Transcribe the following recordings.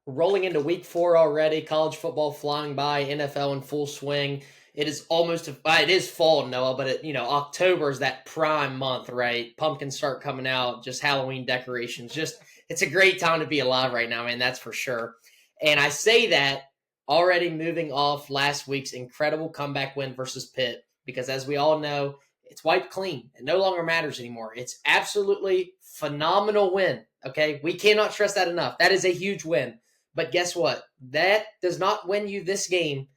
Rolling into week 4 already, college football flying by, NFL in full swing. It is it is fall, Noah, but October is that prime month, right? Pumpkins start coming out, just Halloween decorations. It's a great time to be alive right now, man, that's for sure. And I say that already moving off last week's incredible comeback win versus Pitt, because as we all know, it's wiped clean. It no longer matters anymore. It's absolutely phenomenal win. Okay. We cannot stress that enough. That is a huge win. But guess what? That does not win you this game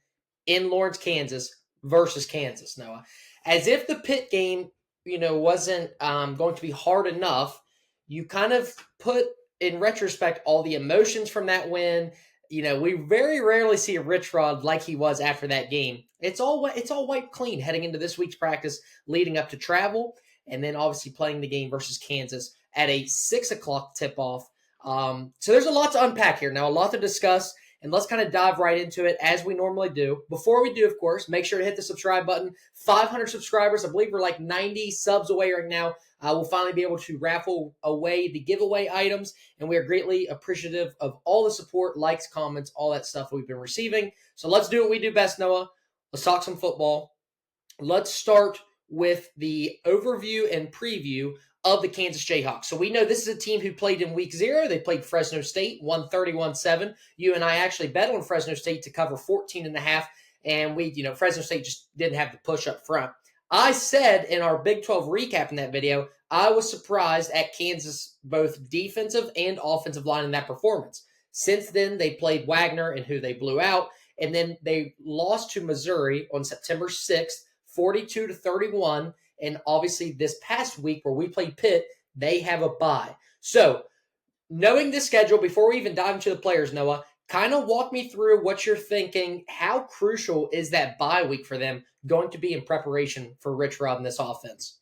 in Lawrence, Kansas versus Kansas, Noah. As if the Pitt game, wasn't going to be hard enough, you kind of put in retrospect all the emotions from that win. We very rarely see a Rich Rod like he was after that game. It's all wiped clean heading into this week's practice, leading up to travel, and then obviously playing the game versus Kansas at a 6:00 tip-off. So there's a lot to unpack here now, a lot to discuss, and let's kind of dive right into it as we normally do. Before we do, of course, make sure to hit the subscribe button. 500 subscribers. I believe we're like 90 subs away right now. We'll finally be able to raffle away the giveaway items, and we are greatly appreciative of all the support, likes, comments, all that stuff we've been receiving. So let's do what we do best, Noah. Let's talk some football. Let's start with the overview and preview of the Kansas Jayhawks. So we know this is a team who played in week 0. They played Fresno State, won 31-7. You and I actually bet on Fresno State to cover 14.5, and Fresno State just didn't have the push up front. I said in our Big 12 recap in that video, I was surprised at Kansas, both defensive and offensive line in that performance. Since then, they played Wagner and who they blew out, and then they lost to Missouri on September 6th, 42-31. And obviously this past week where we played Pitt, they have a bye. So knowing the schedule, before we even dive into the players, Noah, kind of walk me through what you're thinking. How crucial is that bye week for them going to be in preparation for Rich Rod in this offense?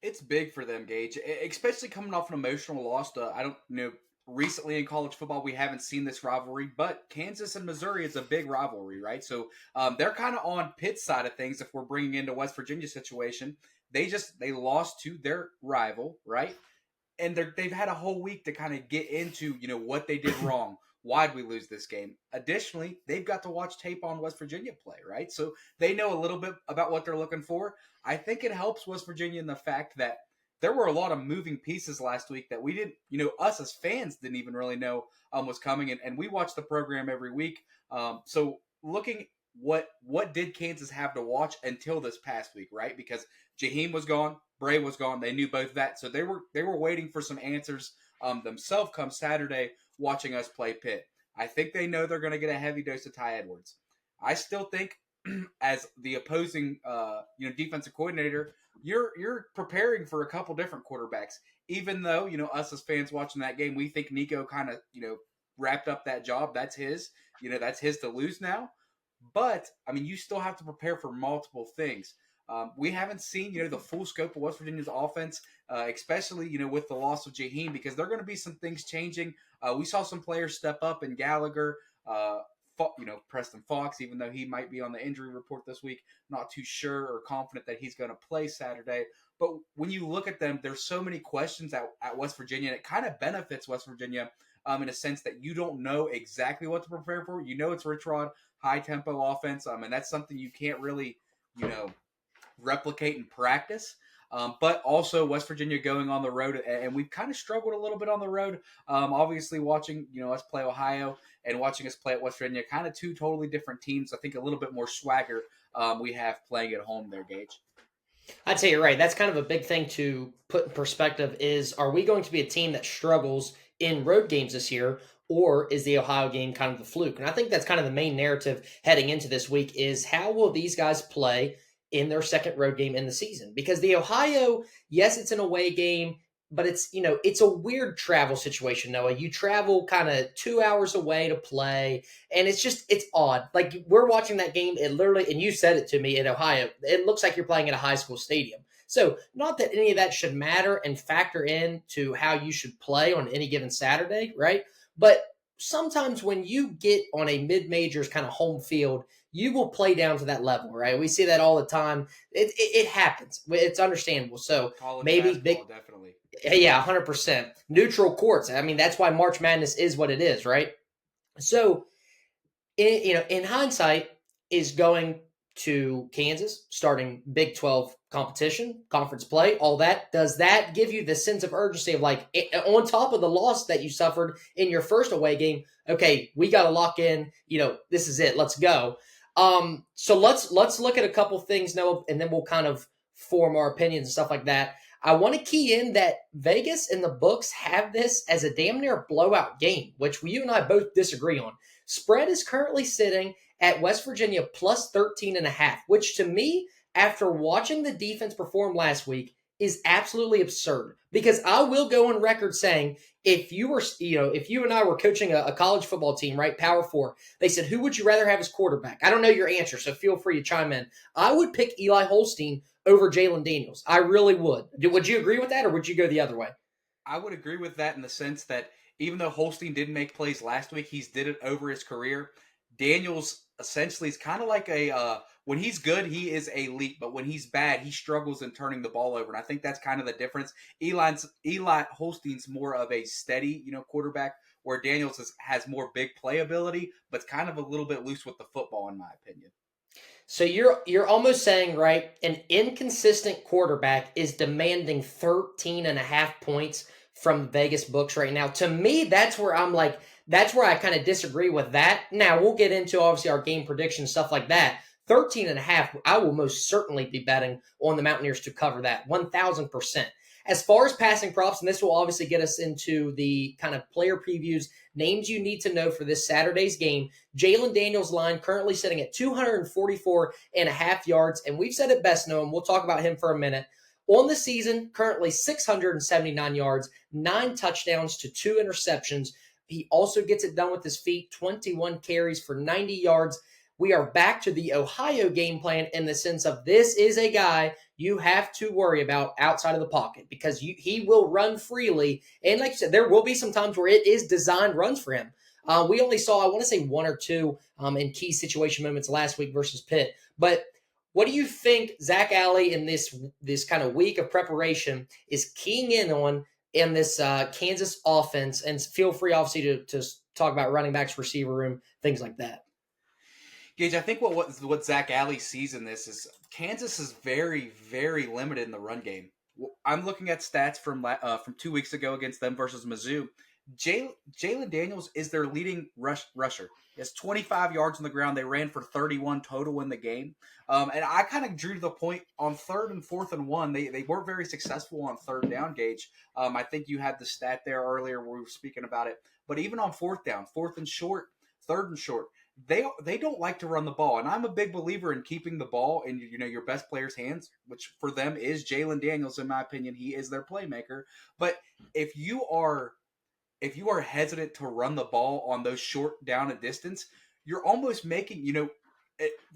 It's big for them, Gage, especially coming off an emotional loss to, I don't know, recently in college football, we haven't seen this rivalry, but Kansas and Missouri is a big rivalry, right? So they're kind of on Pitt's side of things if we're bringing into West Virginia situation. They lost to their rival, right? And they've had a whole week to kind of get into, what they did wrong. Why'd we lose this game? Additionally, they've got to watch tape on West Virginia play, right? So they know a little bit about what they're looking for. I think it helps West Virginia in the fact that there were a lot of moving pieces last week that we didn't, us as fans didn't even really know was coming. And we watch the program every week. So looking what did Kansas have to watch until this past week, right? Because Jaheim was gone, Bray was gone. They knew both that, so they were waiting for some answers themselves come Saturday, watching us play Pitt. I think they know they're going to get a heavy dose of Ty Edwards. I still think, as the opposing defensive coordinator, you're preparing for a couple different quarterbacks. Even though us as fans watching that game, we think Nico kind of wrapped up that job. That's his. That's his to lose now. But I mean, you still have to prepare for multiple things. We haven't seen, the full scope of West Virginia's offense, especially, with the loss of Jaheim, because there are going to be some things changing. We saw some players step up in Gallagher, Preston Fox, even though he might be on the injury report this week, not too sure or confident that he's going to play Saturday. But when you look at them, there's so many questions at West Virginia, and it kind of benefits West Virginia in a sense that you don't know exactly what to prepare for. It's Rich Rod, high-tempo offense, and that's something you can't really, replicate in practice. But also West Virginia going on the road, and we've kind of struggled a little bit on the road. Obviously watching, us play Ohio and watching us play at West Virginia, kind of two totally different teams. I think a little bit more swagger we have playing at home there, Gage. I'd say you're right. That's kind of a big thing to put in perspective is, are we going to be a team that struggles in road games this year, or is the Ohio game kind of the fluke? And I think that's kind of the main narrative heading into this week is, how will these guys play in their second road game in the season? Because the Ohio, yes, it's an away game, but it's a weird travel situation, Noah. You travel kind of 2 hours away to play, and it's odd. Like, we're watching that game, it literally, and you said it to me, in Ohio, it looks like you're playing at a high school stadium. So not that any of that should matter and factor in to how you should play on any given Saturday, right? But sometimes when you get on a mid-majors kind of home field, you will play down to that level, right? We see that all the time. It happens. It's understandable. So College maybe definitely. Yeah, 100%. Neutral courts. I mean, that's why March Madness is what it is, right? So, in hindsight, is going to Kansas, starting Big 12 competition, conference play, all that. Does that give you the sense of urgency of like, on top of the loss that you suffered in your first away game? Okay, we got to lock in. This is it. Let's go. So let's look at a couple things, Noah, and then we'll kind of form our opinions and stuff like that. I want to key in that Vegas and the books have this as a damn near blowout game, which you and I both disagree on. Spread is currently sitting at West Virginia plus 13.5, which to me, after watching the defense perform last week, is absolutely absurd. Because I will go on record saying, if you and I were coaching a college football team, right, Power Four, they said, who would you rather have as quarterback? I don't know your answer, so feel free to chime in. I would pick Eli Holstein over Jalen Daniels. I really would. Would you agree with that, or would you go the other way? I would agree with that in the sense that even though Holstein didn't make plays last week, he's did it over his career. Daniels essentially is kind of like when he's good, he is elite, but when he's bad, he struggles in turning the ball over. And I think that's kind of the difference. Eli Holstein's more of a steady, quarterback, where Daniels has more big playability, but kind of a little bit loose with the football, in my opinion. So you're almost saying, right, an inconsistent quarterback is demanding 13.5 points from Vegas books right now. To me, that's where I kind of disagree with that. Now we'll get into obviously our game prediction, stuff like that. 13.5, I will most certainly be betting on the Mountaineers to cover that 1,000%. As far as passing props, and this will obviously get us into the kind of player previews, names you need to know for this Saturday's game. Jalen Daniels' line currently sitting at 244.5 yards, and we've said it best, Noah, and we'll talk about him for a minute. On the season, currently 679 yards, 9 touchdowns to 2 interceptions. He also gets it done with his feet, 21 carries for 90 yards. We are back to the Ohio game plan in the sense of this is a guy you have to worry about outside of the pocket because he will run freely. And like you said, there will be some times where it is designed runs for him. We only saw, I want to say, 1 or 2 in key situation moments last week versus Pitt. But what do you think Zach Alley in this kind of week of preparation is keying in on in this Kansas offense? And feel free, obviously, to talk about running backs, receiver room, things like that. Gage, I think what Zach Alley sees in this is Kansas is very, very limited in the run game. I'm looking at stats from 2 weeks ago against them versus Mizzou. Jalen Daniels is their leading rusher. He has 25 yards on the ground. They ran for 31 total in the game. And I kind of drew the point on 3rd and 4th and 1. They weren't very successful on 3rd down, Gage. I think you had the stat there earlier where we were speaking about it. But even on 4th down, 4th and short, 3rd and short, they don't like to run the ball, and I'm a big believer in keeping the ball in your best player's hands, which for them is Jalen Daniels. In my opinion, he is their playmaker. But if you are hesitant to run the ball on those short down and distance, you're almost making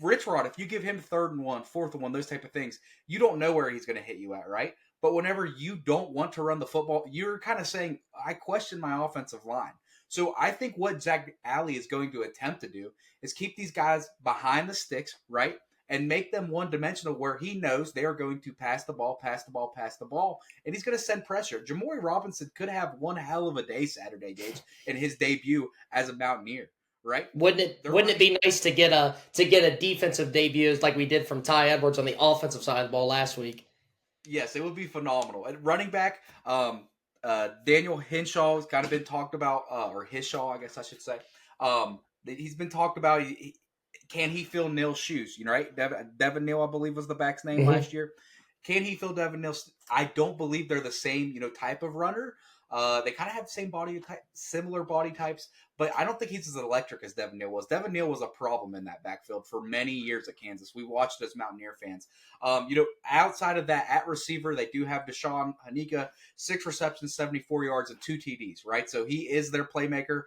Rich Rod. If you give him 3rd and 1, 4th and 1, those type of things, you don't know where he's going to hit you at, right? But whenever you don't want to run the football, you're kind of saying, I question my offensive line. So I think what Zach Alley is going to attempt to do is keep these guys behind the sticks, right? And make them one-dimensional where he knows they are going to pass the ball, and he's going to send pressure. Jamori Robinson could have one hell of a day Saturday, Gage, in his debut as a Mountaineer, right? Wouldn't it be nice to get a defensive debut like we did from Ty Edwards on the offensive side of the ball last week? Yes, it would be phenomenal. At running back, Daniel Henshaw has kind of been talked about, or Hishaw, I guess I should say. He's been talked about. Can he fill Neal's shoes? Right? Devin Neal, I believe, was the back's name last year. Can he fill Devin Neal's? I don't believe they're the same, type of runner. They kind of have the same body type, similar body types, but I don't think he's as electric as Devin Neal was. Devin Neal was a problem in that backfield for many years at Kansas. We watched as Mountaineer fans. Outside of that, at receiver, they do have Deshaun Hanika, 6 receptions, 74 yards, and 2 TDs, right? So he is their playmaker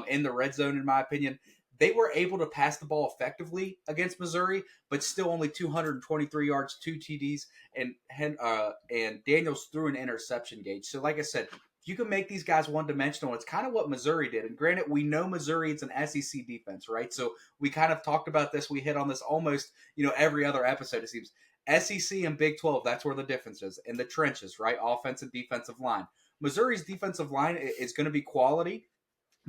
in the red zone, in my opinion. They were able to pass the ball effectively against Missouri, but still only 223 yards, 2 TDs, and Daniels threw an interception, Gage. So like I said, if you can make these guys one-dimensional, it's kind of what Missouri did. And granted, we know Missouri is an SEC defense, right? So we kind of talked about this. We hit on this almost, every other episode, it seems. SEC and Big 12, that's where the difference is. In the trenches, right? Offensive, defensive line. Missouri's defensive line is going to be quality,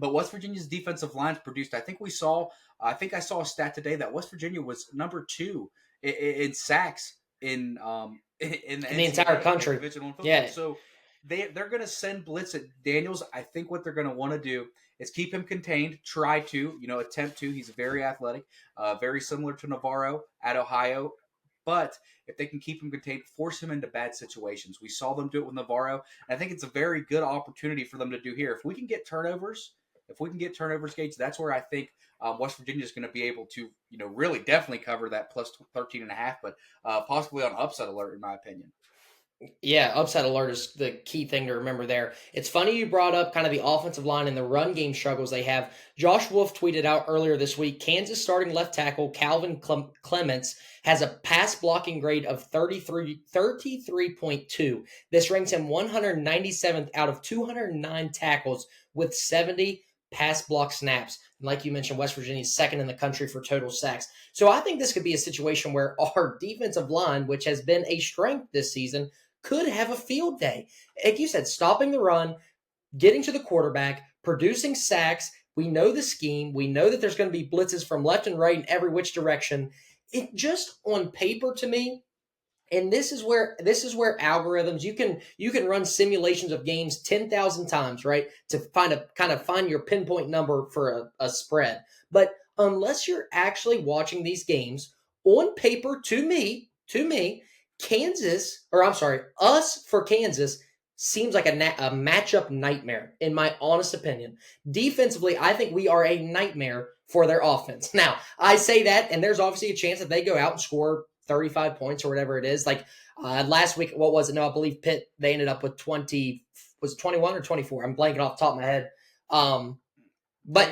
But West Virginia's defensive lines produced. I think I saw a stat today that West Virginia was number 2 in sacks in the in the entire NCAA, like country. Division One football. Yeah, So they're going to send blitz at Daniels. I think what they're going to want to do is keep him contained. Try to attempt to. He's very athletic, very similar to Navarro at Ohio. But if they can keep him contained, force him into bad situations. We saw them do it with Navarro, and I think it's a very good opportunity for them to do here. If we can get turnovers, Gage, that's where I think West Virginia is going to be able to, really definitely cover that plus 13 and a half, but possibly on upset alert, in my opinion. yeah, upset alert is the key thing to remember there. It's funny you brought up kind of the offensive line and the run game struggles they have. Josh Wolf tweeted out earlier this week, Kansas starting left tackle Calvin Clements has a pass blocking grade of 33.2. This ranks him 197th out of 209 tackles with 70 pass block snaps. And like you mentioned, West Virginia is second in the country for total sacks. So I think this could be a situation where our defensive line, which has been a strength this season, could have a field day. Like you said, stopping the run, getting to the quarterback, producing sacks. We know the scheme. We know that there's going to be blitzes from left and right in every which direction. It just on paper to me, and this is where algorithms you can run simulations of games 10,000 times, right, to find your pinpoint number for a spread. But unless you're actually watching these games on paper, to me, Kansas, or I'm sorry, us for Kansas seems like a matchup nightmare, in my honest opinion. Defensively, I think we are a nightmare for their offense. Now, I say that, and there's obviously a chance that they go out and score 35 points or whatever it is. Like last week, what was it? No, I believe Pitt, they ended up with 20, was it 21 or 24? I'm blanking off the top of my head. But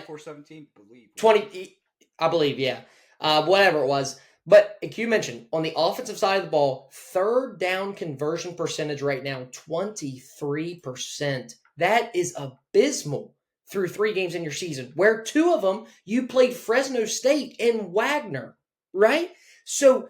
24-17, believe. 20, I believe, yeah. Whatever it was. But like you mentioned, on the offensive side of the ball, third down conversion percentage right now, 23%. That is abysmal through 3 games in your season, where 2 of them you played Fresno State and Wagner, right? So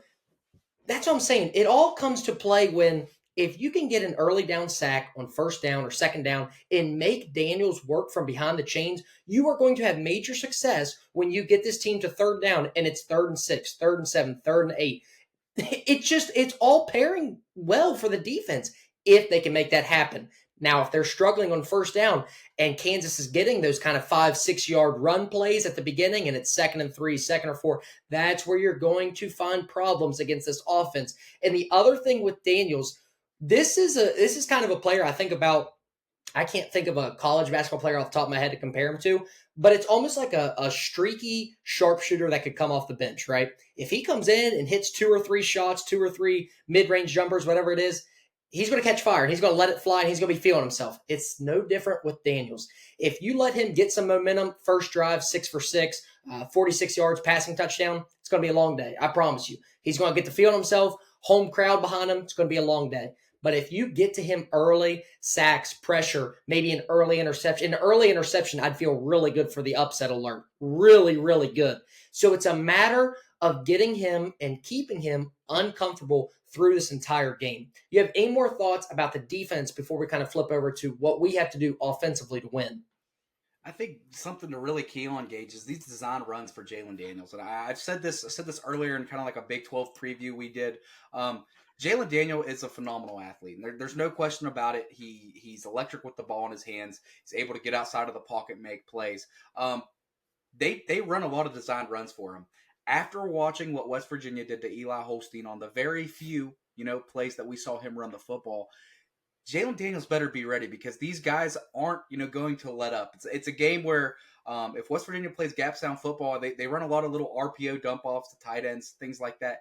that's what I'm saying. It all comes to play when if you can get an early down sack on first down or second down and make Daniels work from behind the chains, you are going to have major success when you get this team to third down and it's 3rd and 6, 3rd and 7, 3rd and 8. It's all pairing well for the defense if they can make that happen. Now, if they're struggling on first down and Kansas is getting those kind of 5-6 yard run plays at the beginning and it's 2nd and 3, 2nd or 4, that's where you're going to find problems against this offense. And the other thing with Daniels, this is kind of a player I think about. I can't think of a college basketball player off the top of my head to compare him to, but it's almost like a streaky sharpshooter that could come off the bench, right? If he comes in and hits 2 or 3 shots, 2 or 3 mid-range jumpers, whatever it is, he's going to catch fire and he's going to let it fly and he's going to be feeling himself. It's no different with Daniels. If you let him get some momentum, first drive, 6 for 6, 46 yards, passing touchdown, it's going to be a long day. I promise you. He's going to get to feel himself, home crowd behind him. It's going to be a long day. But if you get to him early, sacks, pressure, maybe an early interception. An early interception, I'd feel really good for the upset alert. Really, really good. So it's a matter of getting him and keeping him uncomfortable through this entire game. You have any more thoughts about the defense before we kind of flip over to what we have to do offensively to win? I think something to really key on, Gage, is these design runs for Jalen Daniels. And I've said this earlier in kind of like a Big 12 preview we did. Jalen Daniel is a phenomenal athlete. And there's no question about it. He's electric with the ball in his hands. He's able to get outside of the pocket and make plays. They run a lot of design runs for him. After watching what West Virginia did to Eli Holstein on the very few plays that we saw him run the football, Jalen Daniels better be ready because these guys aren't going to let up. It's a game where if West Virginia plays gap sound football, they run a lot of little RPO dump offs to tight ends, things like that.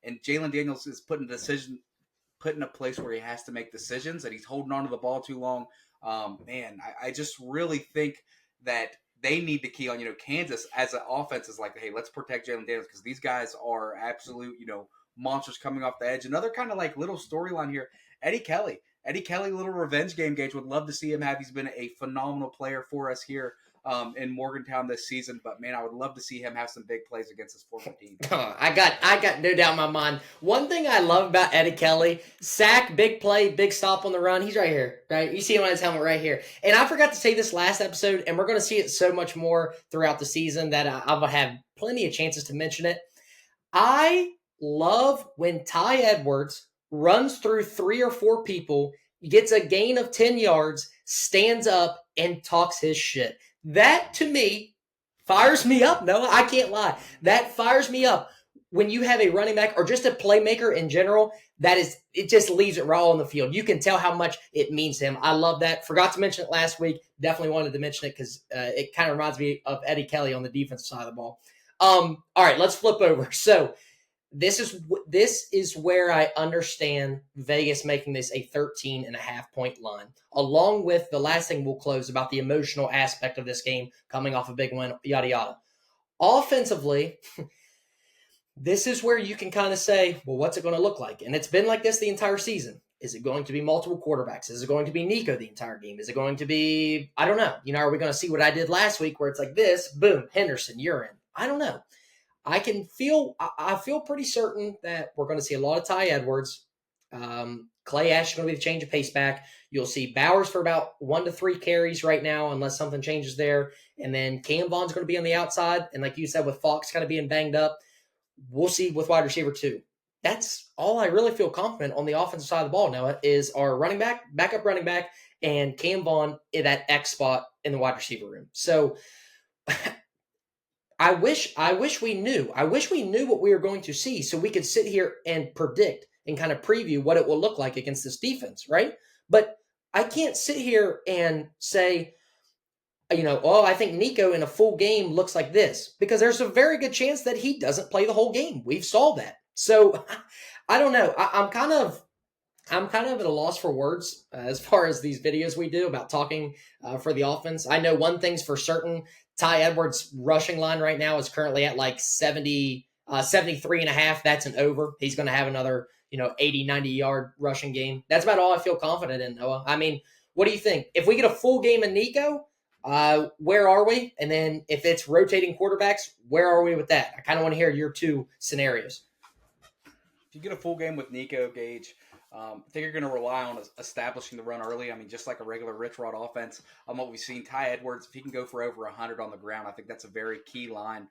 And Jalen Daniels is put in a place where he has to make decisions, and he's holding on to the ball too long. I just really think that they need to key on, Kansas as an offense is like, hey, let's protect Jalen Daniels because these guys are absolute, monsters coming off the edge. Another kind of like little storyline here, Eddie Kelly, little revenge game, Gage. Would love to see him have. He's been a phenomenal player for us here in Morgantown this season. But man, I would love to see him have some big plays against his former team. I got no doubt in my mind. One thing I love about Eddie Kelly, sack, big play, big stop on the run. He's right here, right? You see him on his helmet right here. And I forgot to say this last episode, and we're going to see it so much more throughout the season that I will have plenty of chances to mention it. I love when Ty Edwards runs through 3 or 4 people, gets a gain of 10 yards, stands up, and talks his shit. That, to me, fires me up, Noah. I can't lie. That fires me up. When you have a running back or just a playmaker in general, it just leaves it raw on the field. You can tell how much it means to him. I love that. Forgot to mention it last week. Definitely wanted to mention it because it kind of reminds me of Eddie Kelly on the defensive side of the ball. All right, let's flip over. So this is where I understand Vegas making this a 13.5-point line, along with the last thing we'll close about the emotional aspect of this game coming off a big win, yada, yada. Offensively, this is where you can kind of say, well, what's it going to look like? And it's been like this the entire season. Is it going to be multiple quarterbacks? Is it going to be Nico the entire game? Is it going to be, I don't know. Are we going to see what I did last week where it's like this, boom, Henderson, you're in. I don't know. I feel pretty certain that we're going to see a lot of Ty Edwards. Clay Ash is going to be the change of pace back. You'll see Bowers for about 1 to 3 carries right now, unless something changes there. And then Cam Vaughn's going to be on the outside. And like you said, with Fox kind of being banged up, we'll see with wide receiver 2. That's all I really feel confident on the offensive side of the ball, Noah, is our running back, backup running back, and Cam Vaughn in that X spot in the wide receiver room. So I wish we knew. I wish we knew what we were going to see so we could sit here and predict and kind of preview what it will look like against this defense, right? But I can't sit here and say, I think Nico in a full game looks like this, because there's a very good chance that he doesn't play the whole game. We've saw that. So I don't know. I'm kind of at a loss for words as far as these videos we do about talking for the offense. I know one thing's for certain. Ty Edwards' rushing line right now is currently at like 73 and a half. That's an over. He's going to have another, 80, 90-yard rushing game. That's about all I feel confident in, Noah. I mean, what do you think? If we get a full game of Nico, where are we? And then if it's rotating quarterbacks, where are we with that? I kind of want to hear your 2 scenarios. If you get a full game with Nico, Gage, I think you're going to rely on establishing the run early. I mean, just like a regular Rich Rod offense, what we've seen, Ty Edwards, if he can go for over 100 on the ground, I think that's a very key line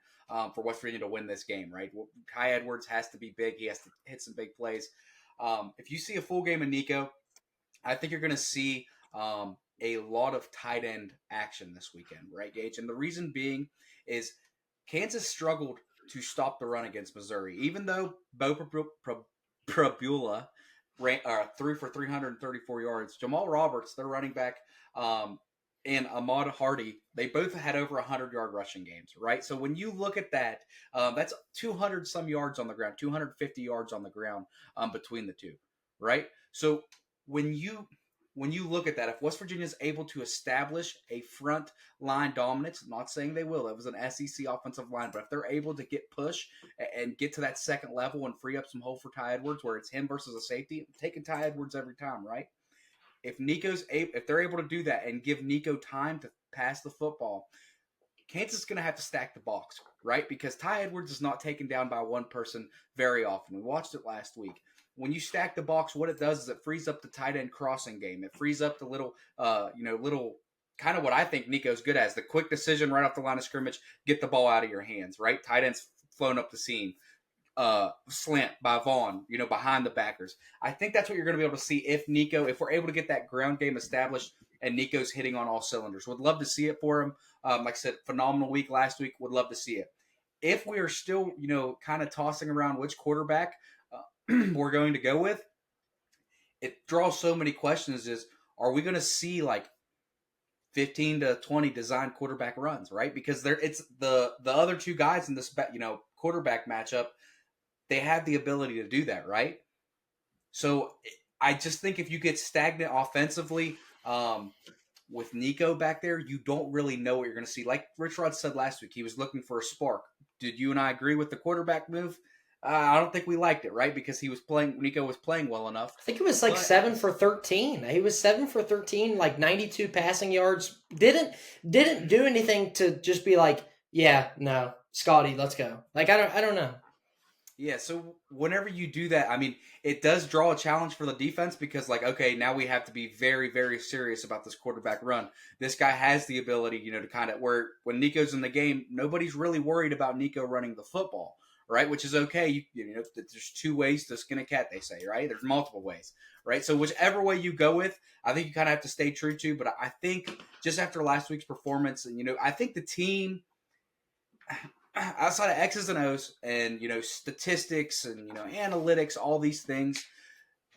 for West Virginia to win this game, right? Well, Ty Edwards has to be big. He has to hit some big plays. If you see a full game of Nico, I think you're going to see a lot of tight end action this weekend, right, Gage? And the reason being is Kansas struggled to stop the run against Missouri, even though Bo Prabula threw for 334 yards. Jamal Roberts, their running back, and Ahmad Hardy, they both had over 100-yard rushing games, right? So when you look at that, that's 200-some yards on the ground, 250 yards on the ground between the two, right? So when you look at that, if West Virginia is able to establish a front line dominance, I'm not saying they will, it was an SEC offensive line, but if they're able to get push and get to that second level and free up some hole for Ty Edwards where it's him versus a safety, I'm taking Ty Edwards every time, right? If they're able to do that and give Nico time to pass the football, Kansas is going to have to stack the box, right? Because Ty Edwards is not taken down by one person very often. We watched it last week. When you stack the box, what it does is it frees up the tight end crossing game. It frees up the little kind of what I think Nico's good at, is the quick decision right off the line of scrimmage, get the ball out of your hands, right? Tight ends flown up the seam. Slant by Vaughn, behind the backers. I think that's what you're going to be able to see if we're able to get that ground game established and Nico's hitting on all cylinders. Would love to see it for him. Like I said, phenomenal week last week. Would love to see it. If we are still, kind of tossing around which quarterback we're going to go with, it draws so many questions. Are we going to see like 15 to 20 design quarterback runs, right? Because it's the other 2 guys in this, quarterback matchup. They have the ability to do that, right? So I just think if you get stagnant offensively with Nico back there, you don't really know what you're going to see. Like Rich Rod said last week, he was looking for a spark. Did you and I agree with the quarterback move? I don't think we liked it, right? Because Nico was playing well enough. I think it was like But 7 for 13. He was 7 for 13, like 92 passing yards. Didn't do anything to just be like, yeah, no, Scotty, let's go. Like I don't know. yeah, so whenever you do that, I mean, it does draw a challenge for the defense because, like, okay, now we have to be very, very serious about this quarterback run. This guy has the ability, to kind of where when Nico's in the game, nobody's really worried about Nico running the football, right? Which is okay. There's two ways to skin a cat, they say, right? There's multiple ways, right? So whichever way you go with, I think you kind of have to stay true to. But I think just after last week's performance, and I think the team outside of X's and O's and statistics and analytics, all these things,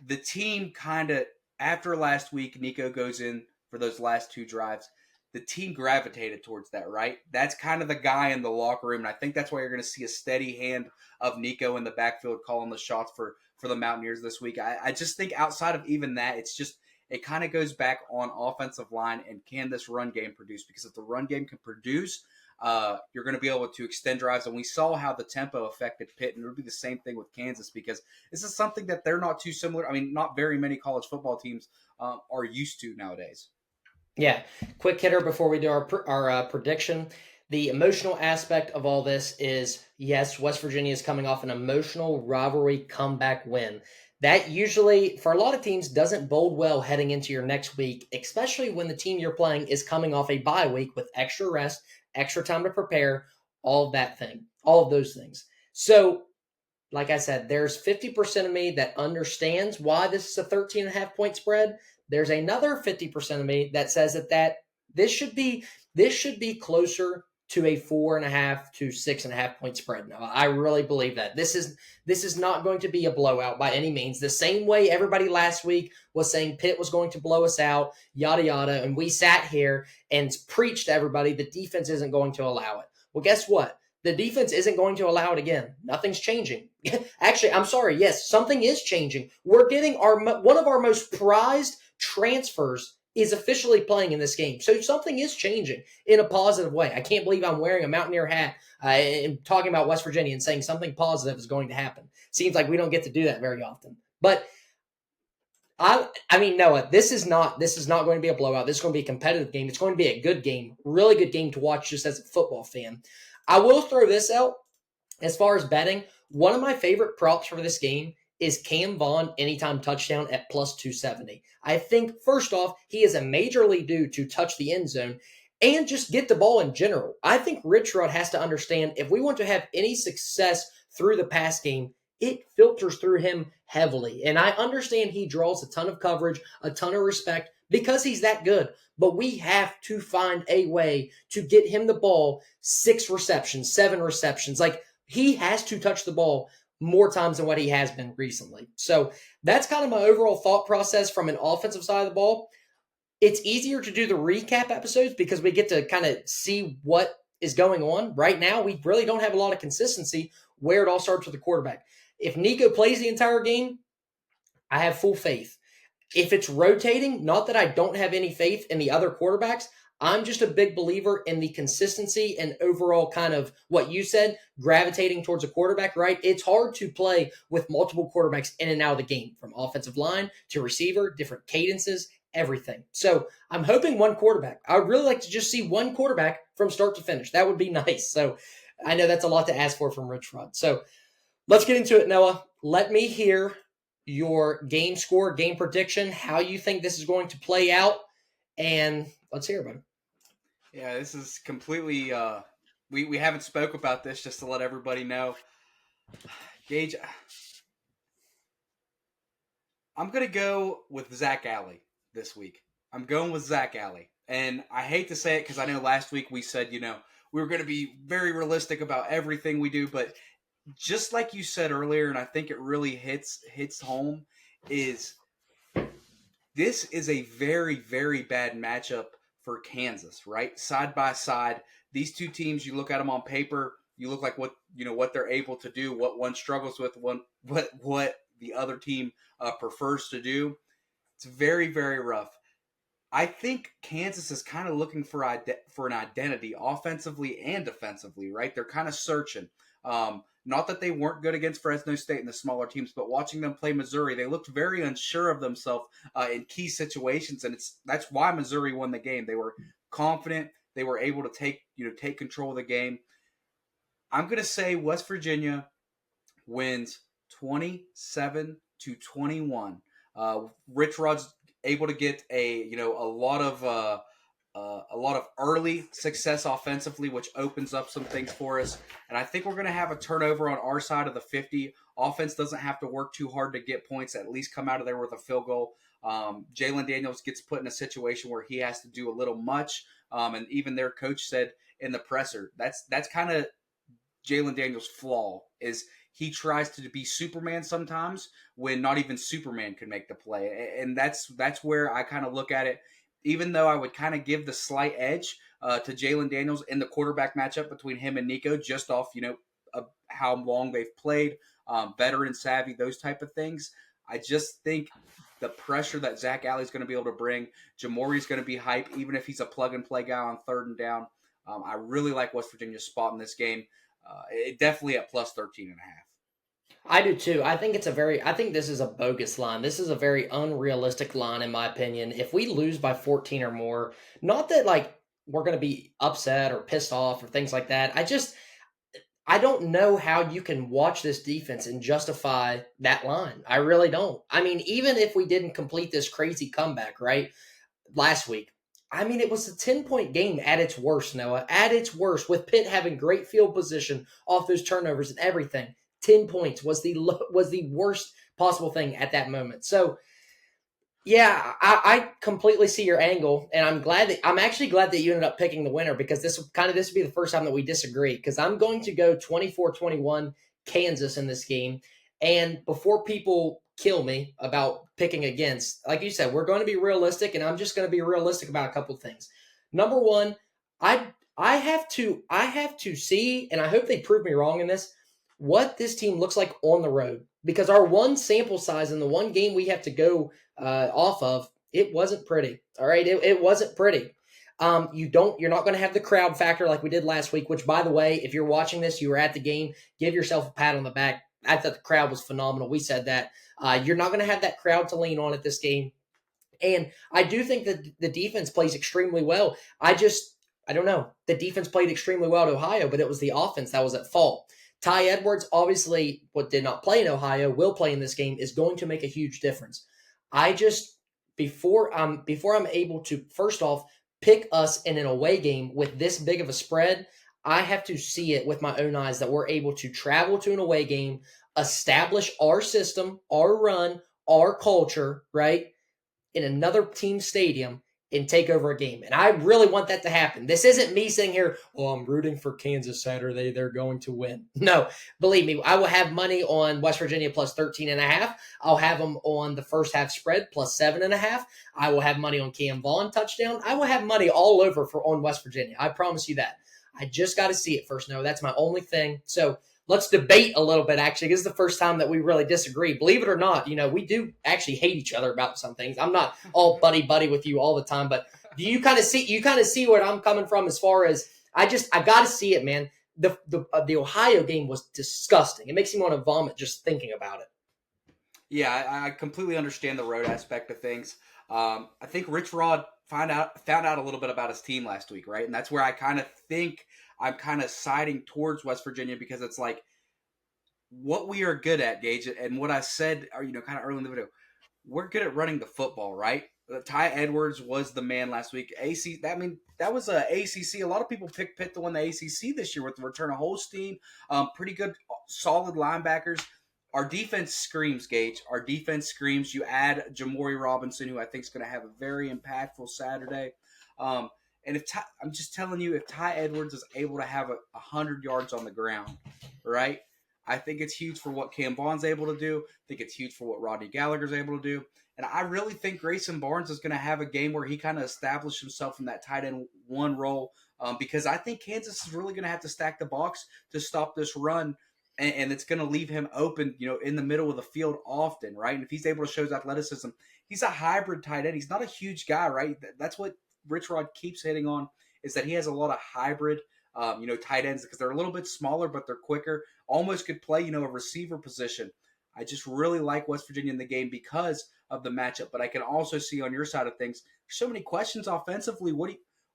the team kind of after last week, Nico goes in for those last two drives. The team gravitated towards that, right? That's kind of the guy in the locker room, and I think that's why you're going to see a steady hand of Nico in the backfield calling the shots for the Mountaineers this week. I just think outside of even that, it kind of goes back on offensive line and can this run game produce? Because if the run game can produce, you're going to be able to extend drives. And we saw how the tempo affected Pitt, and it would be the same thing with Kansas because this is something that they're not too similar. I mean, not very many college football teams are used to nowadays. Yeah, quick hitter before we do our prediction. The emotional aspect of all this is, yes, West Virginia is coming off an emotional rivalry comeback win. That usually, for a lot of teams, doesn't bode well heading into your next week, especially when the team you're playing is coming off a bye week with extra rest, extra time to prepare, all of those things. So, like I said, there's 50% of me that understands why this is a 13.5-point spread. There's another 50% of me that says that this should be closer to a 4.5 to 6.5 point spread. Now, I really believe that this is not going to be a blowout by any means. The same way everybody last week was saying Pitt was going to blow us out, yada yada, and we sat here and preached to everybody the defense isn't going to allow it. Well, guess what? The defense isn't going to allow it again. Nothing's changing. Actually, I'm sorry. Yes, something is changing. We're getting one of our most prized transfers is officially playing in this game. So something is changing in a positive way. I can't believe I'm wearing a Mountaineer hat and talking about West Virginia and saying something positive is going to happen. Seems like we don't get to do that very often. But I mean, Noah, this is not going to be a blowout. This is going to be a competitive game. It's going to be a good game, really good game to watch just as a football fan. I will throw this out as far as betting. One of my favorite props for this game is Cam Vaughn anytime touchdown at plus 270. I think, first off, he is a majorly due to touch the end zone and just get the ball in general. I think Rich Rod has to understand if we want to have any success through the pass game, it filters through him heavily. And I understand he draws a ton of coverage, a ton of respect because he's that good. But we have to find a way to get him the ball 6 receptions, 7 receptions. Like, he has to touch the ball more times than what he has been recently. So that's kind of my overall thought process from an offensive side of the ball. It's easier to do the recap episodes because we get to kind of see what is going on. Right now, we really don't have a lot of consistency where it all starts with the quarterback. If Nico plays the entire game, I have full faith. If it's rotating, not that I don't have any faith in the other quarterbacks, I'm just a big believer in the consistency and overall kind of what you said, gravitating towards a quarterback, right? It's hard to play with multiple quarterbacks in and out of the game, from offensive line to receiver, different cadences, everything. So I'm hoping one quarterback. I would really like to just see one quarterback from start to finish. That would be nice. So I know that's a lot to ask for from Rich Rod. So let's get into it, Noah. Let me hear your game score, game prediction, how you think this is going to play out, and let's hear about it. Yeah, this is completely we haven't spoke about this just to let everybody know. Gage, I'm going to go with Zach Alley this week. I'm going with Zach Alley. And I hate to say it because I know last week we said, we were going to be very realistic about everything we do, but just like you said earlier, and I think it really hits home, is this is a very, very bad matchup for Kansas, right? Side by side, these two teams, you look at them on paper, you look like what they're able to do, what one struggles with, what the other team prefers to do. It's very, very rough. I think Kansas is kind of looking for an identity offensively and defensively, right? They're kind of searching. Not that they weren't good against Fresno State and the smaller teams, but watching them play Missouri, they looked very unsure of themselves in key situations, and that's why Missouri won the game. They were confident. They were able to take control of the game. I'm going to say West Virginia wins 27-21. Rich Rod's able to get a lot of early success offensively, which opens up some things for us. And I think we're going to have a turnover on our side of the 50. Offense doesn't have to work too hard to get points. At least come out of there with a field goal. Jalen Daniels gets put in a situation where he has to do a little much. And even their coach said in the presser, that's kind of Jalen Daniels' flaw is he tries to be Superman sometimes when not even Superman can make the play. And that's where I kind of look at it. Even though I would kind of give the slight edge to Jalen Daniels in the quarterback matchup between him and Nico, just off, how long they've played, veteran savvy, those type of things. I just think the pressure that Zach Alley's going to be able to bring, Jamori's going to be hype, even if he's a plug-and-play guy on 3rd and down. I really like West Virginia's spot in this game. It definitely at plus 13.5. I do too. I think this is a bogus line. This is a very unrealistic line, in my opinion. If we lose by 14 or more, not that like we're going to be upset or pissed off or things like that. I don't know how you can watch this defense and justify that line. I really don't. I mean, even if we didn't complete this crazy comeback, right, last week, I mean, it was a 10-point game at its worst, Noah, at its worst, with Pitt having great field position off those turnovers and everything. 10 points was the worst possible thing at that moment. So, yeah, I completely see your angle, and I'm actually glad that you ended up picking the winner, because this would be the first time that we disagree, because I'm going to go 24-21 Kansas in this game. And before people kill me about picking against, like you said, we're going to be realistic, and I'm just going to be realistic about a couple of things. Number one, I have to see, and I hope they prove me wrong in this, what this team looks like on the road, because our one sample size in the one game we have to go off of, it wasn't pretty. All right, it wasn't pretty. You're not going to have the crowd factor like we did last week. Which, by the way, if you're watching this, you were at the game, give yourself a pat on the back. I thought the crowd was phenomenal. We said that. You're not going to have that crowd to lean on at this game, and I do think that the defense plays extremely well. I don't know. The defense played extremely well at Ohio, but it was the offense that was at fault. Ty Edwards, obviously, what did not play in Ohio, will play in this game, is going to make a huge difference. I just, before I'm able to, first off, pick us in an away game with this big of a spread, I have to see it with my own eyes that we're able to travel to an away game, establish our system, our run, our culture, right, in another team stadium, and take over a game. And I really want that to happen. This isn't me sitting here, I'm rooting for Kansas Saturday. They're going to win. No, believe me, I will have money on West Virginia plus 13.5. I'll have them on the first half spread plus 7.5. I will have money on Cam Vaughn touchdown. I will have money all over on West Virginia. I promise you that. I just got to see it first. No, that's my only thing. So let's debate a little bit, actually. This is the first time that we really disagree. Believe it or not, we do actually hate each other about some things. I'm not all buddy with you all the time, but do you kind of see where I'm coming from as far as I got to see it, man. The Ohio game was disgusting. It makes me want to vomit just thinking about it. Yeah, I completely understand the road aspect of things. I think Rich Rod found out a little bit about his team last week, right? And that's where I kind of think I'm kind of siding towards West Virginia, because it's like what we are good at, Gage, and what I said, kind of early in the video, we're good at running the football, right? Ty Edwards was the man last week. That was a ACC. A lot of people picked Pitt to win the ACC this year with the return of Holstein. Pretty good, solid linebackers. Our defense screams, Gage. Our defense screams. You add Jamori Robinson, who I think is going to have a very impactful Saturday. And I'm just telling you, if Ty Edwards is able to have 100 yards on the ground, right? I think it's huge for what Cam Vaughn's able to do. I think it's huge for what Rodney Gallagher's able to do. And I really think Grayson Barnes is going to have a game where he kind of established himself in that tight end one role, because I think Kansas is really going to have to stack the box to stop this run. And it's going to leave him open, in the middle of the field often, right? And if he's able to show his athleticism, he's a hybrid tight end. He's not a huge guy, right? That's what Rich Rod keeps hitting on, is that he has a lot of hybrid, tight ends, because they're a little bit smaller, but they're quicker. Almost could play, a receiver position. I just really like West Virginia in the game because of the matchup. But I can also see on your side of things, there's so many questions offensively.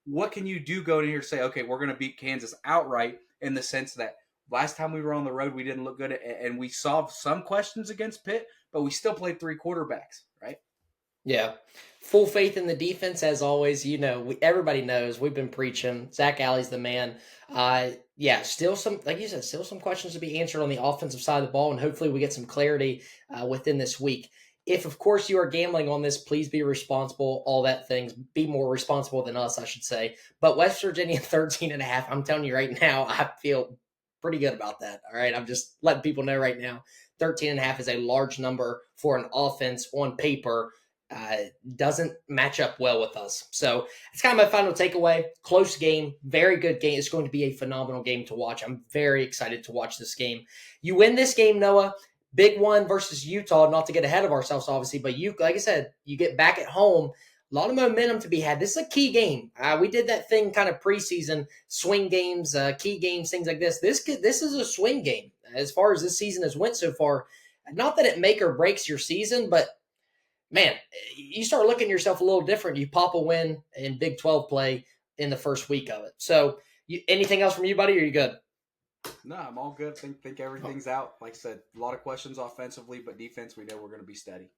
What can you do going in here to say, okay, we're going to beat Kansas outright, in the sense that last time we were on the road, we didn't look good, and we solved some questions against Pitt, but we still played 3 quarterbacks, right? Yeah. Full faith in the defense, as always. Everybody knows we've been preaching. Zach Alley's the man. Yeah, still some, like you said, still some questions to be answered on the offensive side of the ball, and hopefully we get some clarity within this week. If, of course, you are gambling on this, please be responsible, all that things. Be more responsible than us, I should say. But West Virginia 13.5, I'm telling you right now, I feel pretty good about that. All right, I'm just letting people know right now. 13.5 is a large number for an offense on paper. Doesn't match up well with us. So it's kind of my final takeaway. Close game, very good game. It's going to be a phenomenal game to watch. I'm very excited to watch this game. You win this game, Noah, big one versus Utah, not to get ahead of ourselves, obviously, but like I said, you get back at home, a lot of momentum to be had. This is a key game. We did that thing kind of preseason, swing games, key games, things like this. This is a swing game as far as this season has went so far. Not that it make or breaks your season, but man, you start looking at yourself a little different. You pop a win in Big 12 play in the first week of it. So anything else from you, buddy, or are you good? No, I'm all good. Think everything's out. Like I said, a lot of questions offensively, but defense, we know we're going to be steady.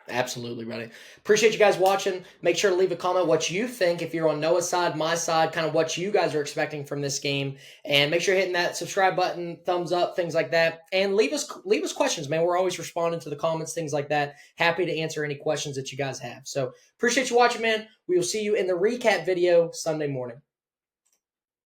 Absolutely, buddy. Appreciate you guys watching. Make sure to leave a comment what you think, if you're on Noah's side, my side, kind of what you guys are expecting from this game. And make sure you're hitting that subscribe button, thumbs up, things like that. And leave us questions, man. We're always responding to the comments, things like that. Happy to answer any questions that you guys have. So appreciate you watching, man. We will see you in the recap video Sunday morning.